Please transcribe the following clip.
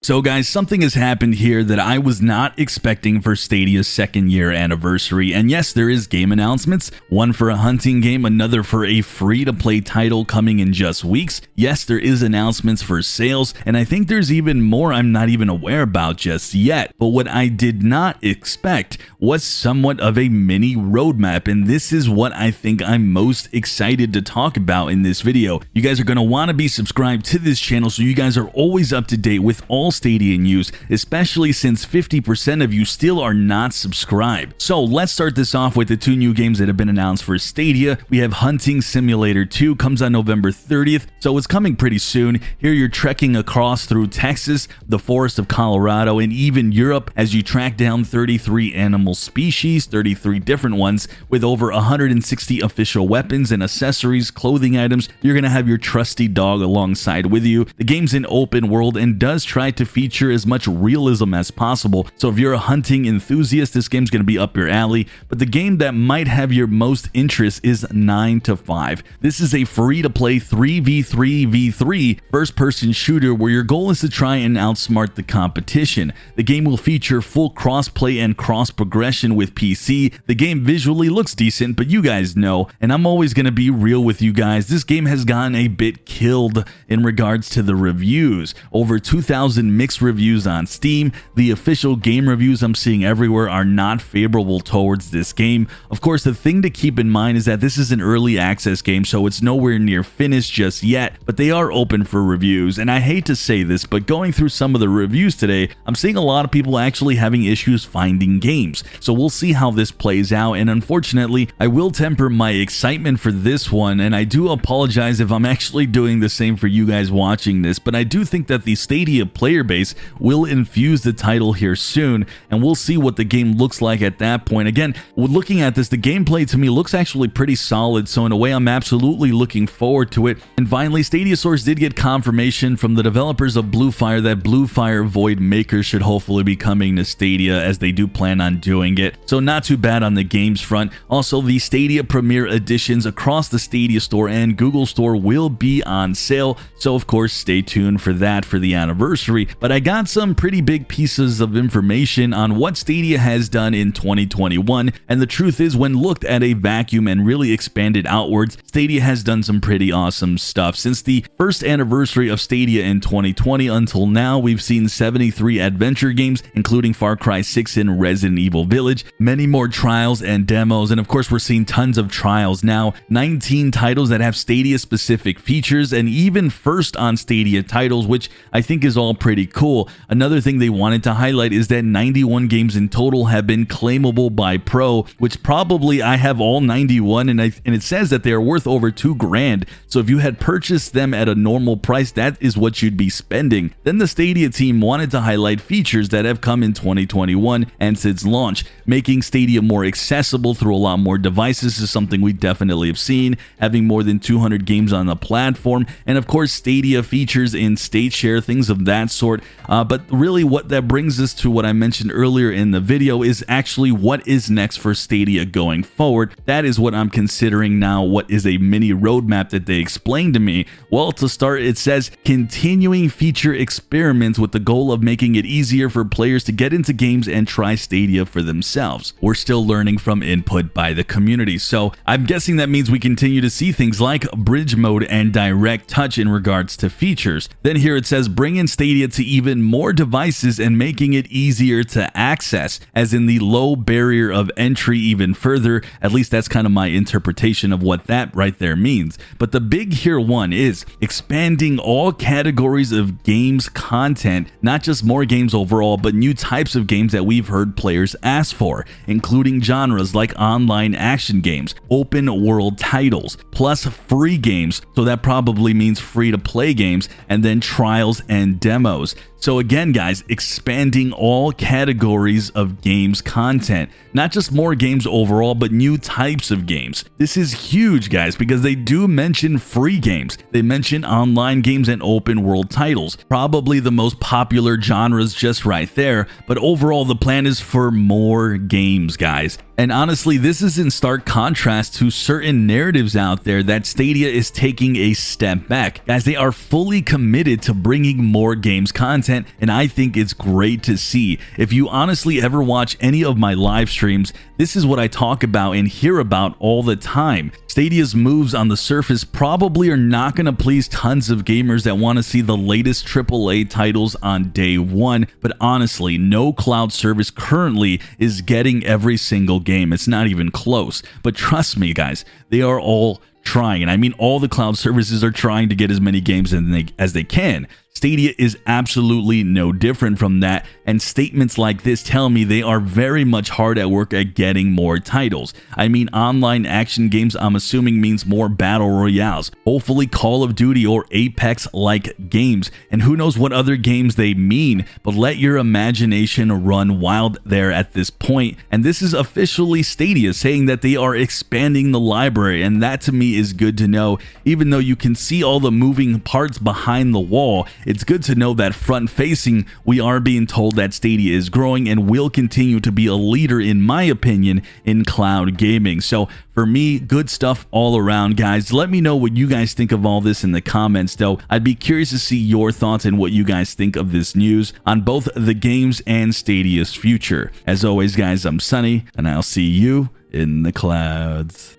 So guys, something has happened here that I was not expecting for Stadia's second year anniversary. And yes, there is game announcements, one for a hunting game, another for a free-to-play title coming in just weeks. Yes, there is announcements for sales, and I think there's even more I'm not even aware about just yet. But what I did not expect was somewhat of a mini roadmap, and this is what I think I'm most excited to talk about in this video. You guys are going to want to be subscribed to this channel so you guys are always up to date with all Stadia news, especially since 50% of you still are not subscribed. So let's start this off with the two new games that have been announced for Stadia. We have Hunting Simulator 2, comes on November 30th, so it's coming pretty soon. Here you're trekking across through Texas, the forest of Colorado, and even Europe as you track down 33 animal species, 33 different ones, with over 160 official weapons and accessories, clothing items. You're going to have your trusty dog alongside with you. The game's an open world and does try to feature as much realism as possible, so if you're a hunting enthusiast, this game's going to be up your alley. But the game that might have your most interest is 9 to 5. This is a free-to-play 3v3v3 first-person shooter where your goal is to try and outsmart the competition. The game will feature full cross-play and cross-progression with PC. The game visually looks decent, but you guys know, and I'm always going to be real with you guys, this game has gotten a bit killed in regards to the reviews. Over 2,000 mixed reviews on Steam. The official game reviews I'm seeing everywhere are not favorable towards this game. Of course, the thing to keep in mind is that this is an early access game, so it's nowhere near finished just yet, but they are open for reviews. And I hate to say this, but going through some of the reviews today, I'm seeing a lot of people actually having issues finding games. So we'll see how this plays out, and unfortunately, I will temper my excitement for this one, and I do apologize if I'm actually doing the same for you guys watching this, but I do think that the Stadia player base will infuse the title here soon, and we'll see what the game looks like at that point. Again, looking at this, the gameplay to me looks actually pretty solid, so in a way I'm absolutely looking forward to it. And finally, Stadia Source did get confirmation from the developers of Bluefire that Bluefire Void Maker should hopefully be coming to Stadia, as they do plan on doing it, so not too bad on the games front. Also, the Stadia Premier Editions across the Stadia Store and Google Store will be on sale, so of course stay tuned for that for the anniversary. But I got some pretty big pieces of information on what Stadia has done in 2021, and the truth is, when looked at a vacuum and really expanded outwards, Stadia has done some pretty awesome stuff. Since the first anniversary of Stadia in 2020 until now, we've seen 73 adventure games, including Far Cry 6 and Resident Evil Village, many more trials and demos, and of course we're seeing tons of trials now, 19 titles that have Stadia specific features, and even first on Stadia titles, which I think is all pretty cool. Another thing they wanted to highlight is that 91 games in total have been claimable by Pro, which probably I have all 91, and it says that they are worth over $2,000. So if you had purchased them at a normal price, that is what you'd be spending. Then the Stadia team wanted to highlight features that have come in 2021 and since launch. Making Stadia more accessible through a lot more devices is something we definitely have seen, having more than 200 games on the platform, and of course Stadia features in state share, things of that sort. But really what that brings us to what I mentioned earlier in the video is actually what is next for Stadia going forward. That is what I'm considering now. What is a mini roadmap that they explained to me? Well, to start, it says continuing feature experiments with the goal of making it easier for players to get into games and try Stadia for themselves. We're still learning from input by the community, so I'm guessing that means we continue to see things like bridge mode and direct touch in regards to features. Then here it says bringing Stadia to even more devices and making it easier to access, as in the low barrier of entry even further. At least that's kind of my interpretation of what that right there means. But the big here one is expanding all categories of games content, not just more games overall, but new types of games that we've heard players ask for, including genres like online action games, open world titles, plus free games, so that probably means free to play games, and then trials and demos. So again, guys, expanding all categories of games content, not just more games overall, but new types of games. This is huge, guys, because they do mention free games. They mention online games and open world titles, probably the most popular genres just right there. But overall, the plan is for more games, guys. And honestly, this is in stark contrast to certain narratives out there that Stadia is taking a step back. Guys, they are fully committed to bringing more games content content, and I think it's great to see. If you honestly ever watch any of my live streams, this is what I talk about and hear about all the time. Stadia's moves on the surface probably are not going to please tons of gamers that want to see the latest AAA titles on day one, but honestly, no cloud service currently is getting every single game. It's not even close. But trust me, guys, they are all trying, and I mean all the cloud services are trying to get as many games as they can. Stadia is absolutely no different from that, and statements like this tell me they are very much hard at work at getting more titles. I mean, online action games, I'm assuming, means more battle royales, hopefully Call of Duty or Apex like games, and who knows what other games they mean, but let your imagination run wild there at this point. And this is officially Stadia saying that they are expanding the library, and that to me is good to know. Even though you can see all the moving parts behind the wall, it's good to know that front facing, we are being told that Stadia is growing and will continue to be a leader, in my opinion, in cloud gaming. So for me, good stuff all around, guys. Let me know what you guys think of all this in the comments, though. I'd be curious to see your thoughts and what you guys think of this news on both the games and Stadia's future. As always, guys, I'm Sunny, and I'll see you in the clouds.